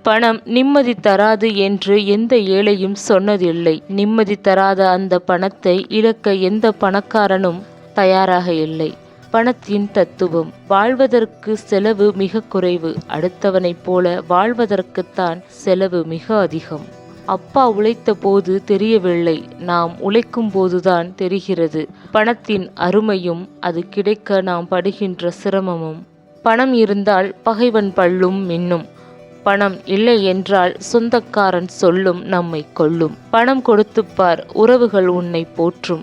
பணம் நிம்மதி தராது என்று எந்த ஏழையும் சொன்னதில்லை. நிம்மதி தராத அந்த பணத்தை இழக்க எந்த பணக்காரனும் தயாராக இல்லை. பணத்தின் தத்துவம்: வாழ்வதற்கு செலவு மிக குறைவு, அடுத்தவனைப் போல வாழ்வதற்குத்தான் செலவு மிக அதிகம். அப்பா உழைத்த போது தெரியவில்லை, நாம் உழைக்கும் போதுதான் தெரிகிறது பணத்தின் அருமையும் அது கிடைக்க நாம் படுகின்ற சிரமமும். பணம் இருந்தால் பகைவன் பல்லும் மின்னும். பணம் இல்லை என்றால் சொந்தக்காரன் சொல்லும் நம்மை கொல்லும். பணம் கொடுத்துப்பார், உறவுகள் உன்னை போற்றும்.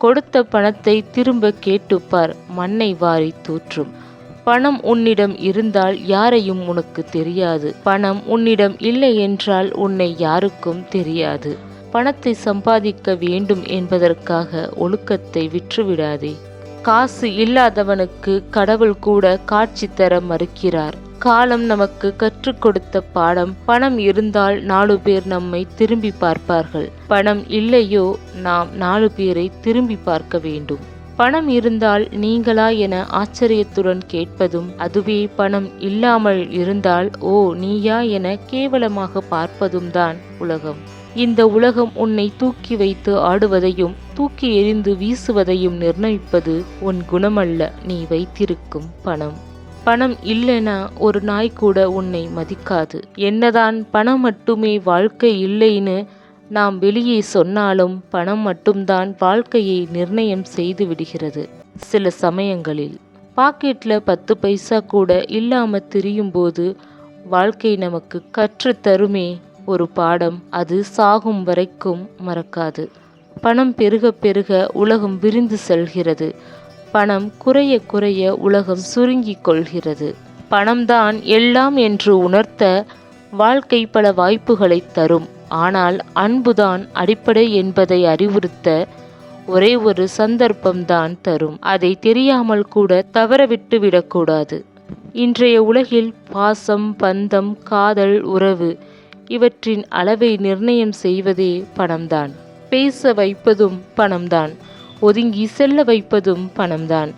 கொடுத்த பணத்தை திரும்ப கேட்டுப்பார், மண்ணை வாரி தூற்றும். பணம் உன்னிடம் இருந்தால் யாரையும் உனக்கு தெரியாது. பணம் உன்னிடம் இல்லை என்றால் உன்னை யாருக்கும் தெரியாது. பணத்தை சம்பாதிக்க வேண்டும் என்பதற்காக ஒழுக்கத்தை விற்றுவிடாதே. காசு இல்லாதவனுக்கு கடவுள் கூட காட்சி தர மறுக்கிறார். காலம் நமக்கு கற்றுக் கொடுத்த பாடம்: பணம் இருந்தால் 4 பேர் நம்மை திரும்பி பார்ப்பார்கள். பணம் இல்லையோ நாம் 4 பேரை திரும்பி பார்க்க வேண்டும். பணம் இருந்தால் நீங்களா என ஆச்சரியத்துடன் கேட்பதும், அதுவே பணம் இல்லாமல் இருந்தால் ஓ நீயா என கேவலமாக பார்ப்பதும் தான் உலகம். இந்த உலகம் உன்னை தூக்கி வைத்து ஆடுவதையும் தூக்கி எறிந்து வீசுவதையும் நிர்ணயிப்பது உன் குணமல்ல, நீ வைத்திருக்கும் பணம். பணம் இல்லைனா ஒரு நாய் கூட உன்னை மதிக்காது. என்னதான் பணம் மட்டுமே வாழ்க்கை இல்லைன்னு நாம் வெளியே சொன்னாலும் பணம் மட்டும்தான் வாழ்க்கையை நிர்ணயம் செய்து விடுகிறது. சில சமயங்களில் பாக்கெட்ல 10 பைசா கூட இல்லாம திரியும் போது வாழ்க்கை நமக்கு கற்று தருமே ஒரு பாடம், அது சாகும் வரைக்கும் மறக்காது. பணம் பெருக பெருக உலகம் விரிந்து செல்கிறது. பணம் குறைய குறைய உலகம் சுருங்கிக் கொள்கிறது. பணம்தான் எல்லாம் என்று உணர்த்த வாழ்க்கை பல வாய்ப்புகளை தரும். ஆனால் அன்புதான் அடிப்படை என்பதை அறிவுறுத்த ஒரே ஒரு சந்தர்ப்பம்தான் தரும். அதை தெரியாமல் கூட தவறவிட்டு விடக்கூடாது. இன்றைய உலகில் பாசம், பந்தம், காதல், உறவு இவற்றின் அளவை நிர்ணயம் செய்வதே பணம்தான். பேச வைப்பதும் பணம்தான். ஒதுங்கி செல்ல வைப்பதும் பணம்தான்.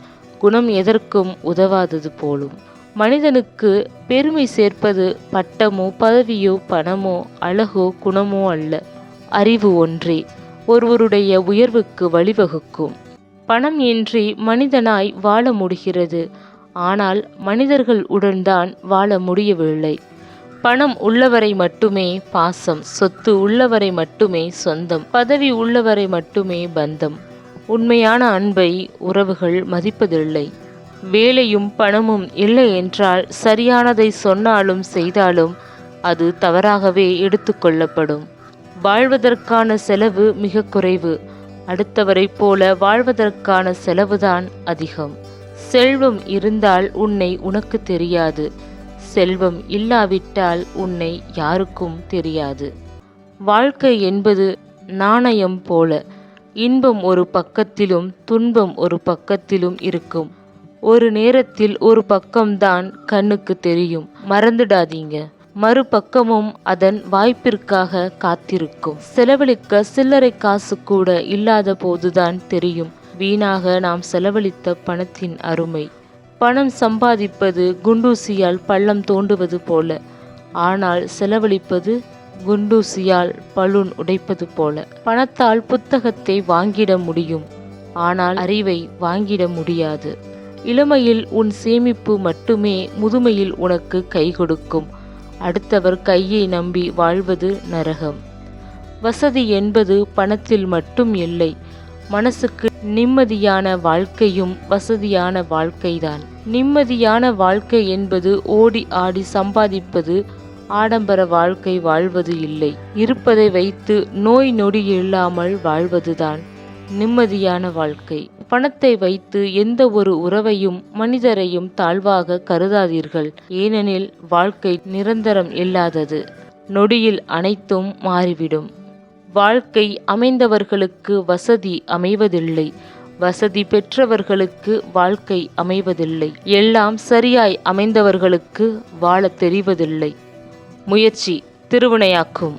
குணம் எதற்கும் உதவாதது போலும். மனிதனுக்கு பெருமை சேர்ப்பது பட்டமோ பதவியோ பணமோ அழகோ குணமோ அல்ல, அறிவு ஒன்றே ஒருவருடைய உயர்வுக்கு வழிவகுக்கும். பணம் இன்றி மனிதனாய் வாழ முடிகிறது. ஆனால் மனிதர்கள் உடன்தான் வாழ முடியவில்லை. பணம் உள்ளவரை மட்டுமே பாசம், சொத்து உள்ளவரை மட்டுமே சொந்தம், பதவி உள்ளவரை மட்டுமே பந்தம். உண்மையான அன்பை உறவுகள் மதிப்பதில்லை. வேலையும் பணமும் இல்லை என்றால் சரியானதை சொன்னாலும் செய்தாலும் அது தவறாகவே எடுத்துக்கொள்ளப்படும். வாழ்வதற்கான செலவு மிக குறைவு, அடுத்தவரைப் போல வாழ்வதற்கான செலவுதான் அதிகம். செல்வம் இருந்தால் உன்னை உனக்கு தெரியாது, செல்வம் இல்லாவிட்டால் உன்னை யாருக்கும் தெரியாது. வாழ்க்கை என்பது நாணயம் போல, இன்பம் ஒரு பக்கத்திலும் துன்பம் ஒரு பக்கத்திலும் இருக்கும். ஒரு நேரத்தில் ஒரு பக்கம்தான் கண்ணுக்கு தெரியும், மறந்துடாதீங்க. மறுபக்கமும் அதன் வாய்ப்பிற்காக காத்திருக்கும். செலவழிக்க சில்லறை காசு கூட இல்லாத போதுதான் தெரியும் வீணாக நாம் செலவழித்த பணத்தின் அருமை. பணம் சம்பாதிப்பது குண்டூசியால் பள்ளம் தோண்டுவது போல, ஆனால் செலவழிப்பது குண்டூசியால் பலூன் உடைப்பது போல. பணத்தால் புத்தகத்தை வாங்கிட முடியும், ஆனால் அறிவை வாங்கிட முடியாது. இளமையில் உன் சேமிப்பு மட்டுமே முதுமையில் உனக்கு கை கொடுக்கும். அடுத்தவர் கையை நம்பி வாழ்வது நரகம். வசதி என்பது பணத்தில் மட்டும் இல்லை, மனசுக்கு நிம்மதியான வாழ்க்கையும் வசதியான வாழ்க்கைதான். நிம்மதியான வாழ்க்கை என்பது ஓடி ஆடி சம்பாதிப்பது, ஆடம்பர வாழ்க்கை வாழ்வது இல்லை. இருப்பதை வைத்து நோய் நொடி இல்லாமல் வாழ்வதுதான் நிம்மதியான வாழ்க்கை. பணத்தை வைத்து எந்த ஒரு உறவையும் மனிதரையும் தாழ்வாக கருதாதீர்கள். ஏனெனில் வாழ்க்கை நிரந்தரம் இல்லாதது. நொடியில் அனைத்தும் மாறிவிடும். வாழ்க்கை அமைந்தவர்களுக்கு வசதி அமைவதில்லை, வசதி பெற்றவர்களுக்கு வாழ்க்கை அமைவதில்லை. எல்லாம் சரியாய் அமைந்தவர்களுக்கு வாழ தெரிவதில்லை. முயற்சி திருவினையாக்கும்.